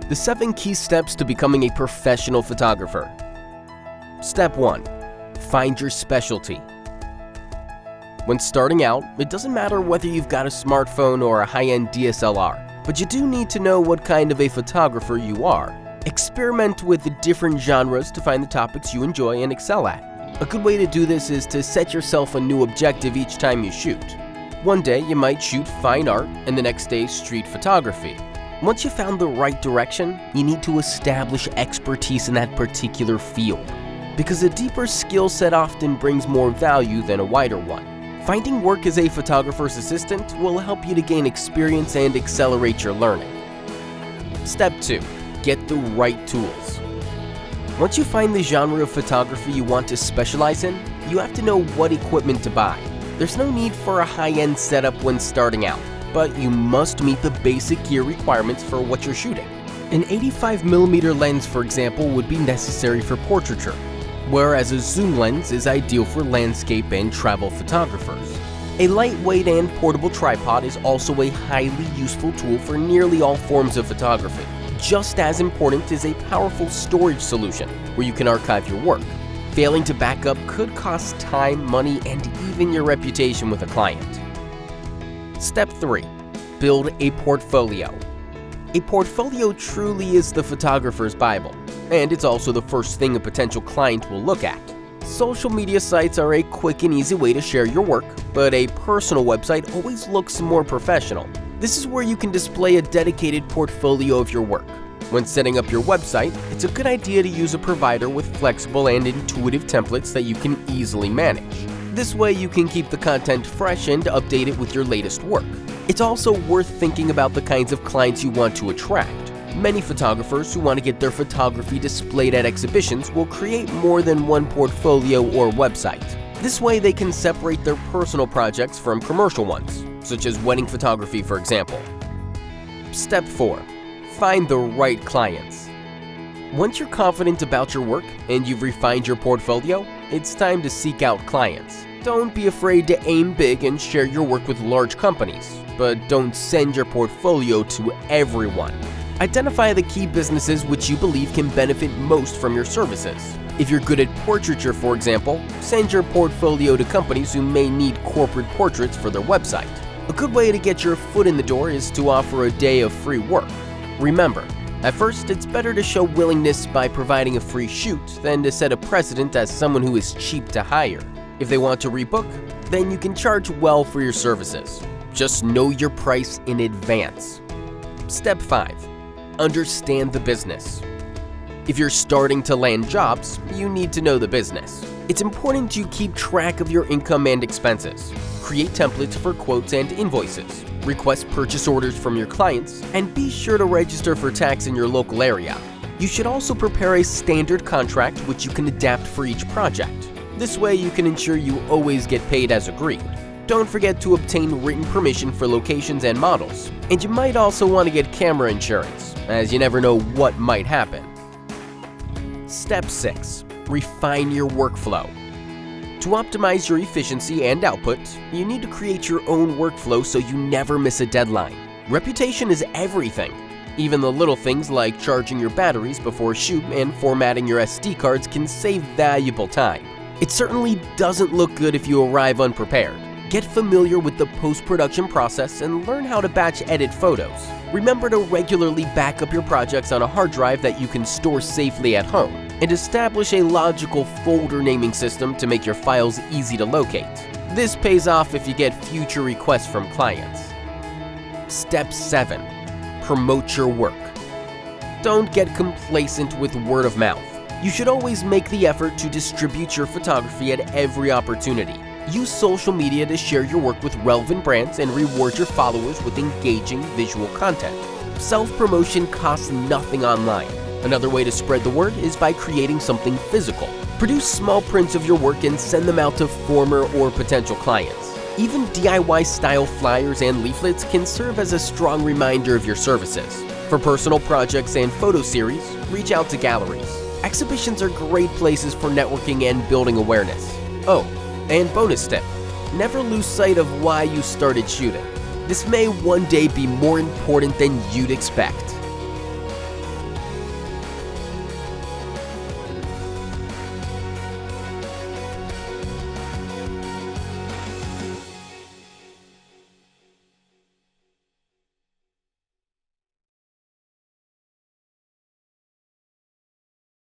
The 7 key steps to becoming a professional photographer. Step 1. Find your specialty. When starting out, it doesn't matter whether you've got a smartphone or a high-end DSLR, but you do need to know what kind of a photographer you are. Experiment with the different genres to find the topics you enjoy and excel at. A good way to do this is to set yourself a new objective each time you shoot. One day you might shoot fine art and the next day street photography. Once you've found the right direction, you need to establish expertise in that particular field, because a deeper skill set often brings more value than a wider one. Finding work as a photographer's assistant will help you to gain experience and accelerate your learning. Step 2. Get the right tools. Once you find the genre of photography you want to specialize in, you have to know what equipment to buy. There's no need for a high-end setup when starting out, but you must meet the basic gear requirements for what you're shooting. An 85mm lens, for example, would be necessary for portraiture, whereas a zoom lens is ideal for landscape and travel photographers. A lightweight and portable tripod is also a highly useful tool for nearly all forms of photography. Just as important is a powerful storage solution where you can archive your work. Failing to back up could cost time, money, and even your reputation with a client. Step 3. Build a portfolio. A portfolio truly is the photographer's Bible, and it's also the first thing a potential client will look at. Social media sites are a quick and easy way to share your work, but a personal website always looks more professional. This is where you can display a dedicated portfolio of your work. When setting up your website, it's a good idea to use a provider with flexible and intuitive templates that you can easily manage. This way you can keep the content fresh and update it with your latest work. It's also worth thinking about the kinds of clients you want to attract. Many photographers who want to get their photography displayed at exhibitions will create more than one portfolio or website. This way they can separate their personal projects from commercial ones, such as wedding photography, for example. Step 4. Find the right clients. Once you're confident about your work and you've refined your portfolio, it's time to seek out clients. Don't be afraid to aim big and share your work with large companies, but don't send your portfolio to everyone. Identify the key businesses which you believe can benefit most from your services. If you're good at portraiture, for example, send your portfolio to companies who may need corporate portraits for their website. A good way to get your foot in the door is to offer a day of free work. Remember, at first, it's better to show willingness by providing a free shoot than to set a precedent as someone who is cheap to hire. If they want to rebook, then you can charge well for your services. Just know your price in advance. Step 5. Understand the business. If you're starting to land jobs, you need to know the business. It's important you keep track of your income and expenses. Create templates for quotes and invoices. Request purchase orders from your clients, and be sure to register for tax in your local area. You should also prepare a standard contract which you can adapt for each project. This way you can ensure you always get paid as agreed. Don't forget to obtain written permission for locations and models, and you might also want to get camera insurance, as you never know what might happen. Step 6. Refine your workflow. To optimize your efficiency and output, you need to create your own workflow so you never miss a deadline. Reputation is everything. Even the little things like charging your batteries before a shoot and formatting your SD cards can save valuable time. It certainly doesn't look good if you arrive unprepared. Get familiar with the post-production process and learn how to batch edit photos. Remember to regularly back up your projects on a hard drive that you can store safely at home, and establish a logical folder naming system to make your files easy to locate. This pays off if you get future requests from clients. Step 7. Promote your work. Don't get complacent with word of mouth. You should always make the effort to distribute your photography at every opportunity. Use social media to share your work with relevant brands and reward your followers with engaging visual content. Self-promotion costs nothing online. Another way to spread the word is by creating something physical. Produce small prints of your work and send them out to former or potential clients. Even DIY-style flyers and leaflets can serve as a strong reminder of your services. For personal projects and photo series, reach out to galleries. Exhibitions are great places for networking and building awareness. Oh, and bonus tip, never lose sight of why you started shooting. This may one day be more important than you'd expect.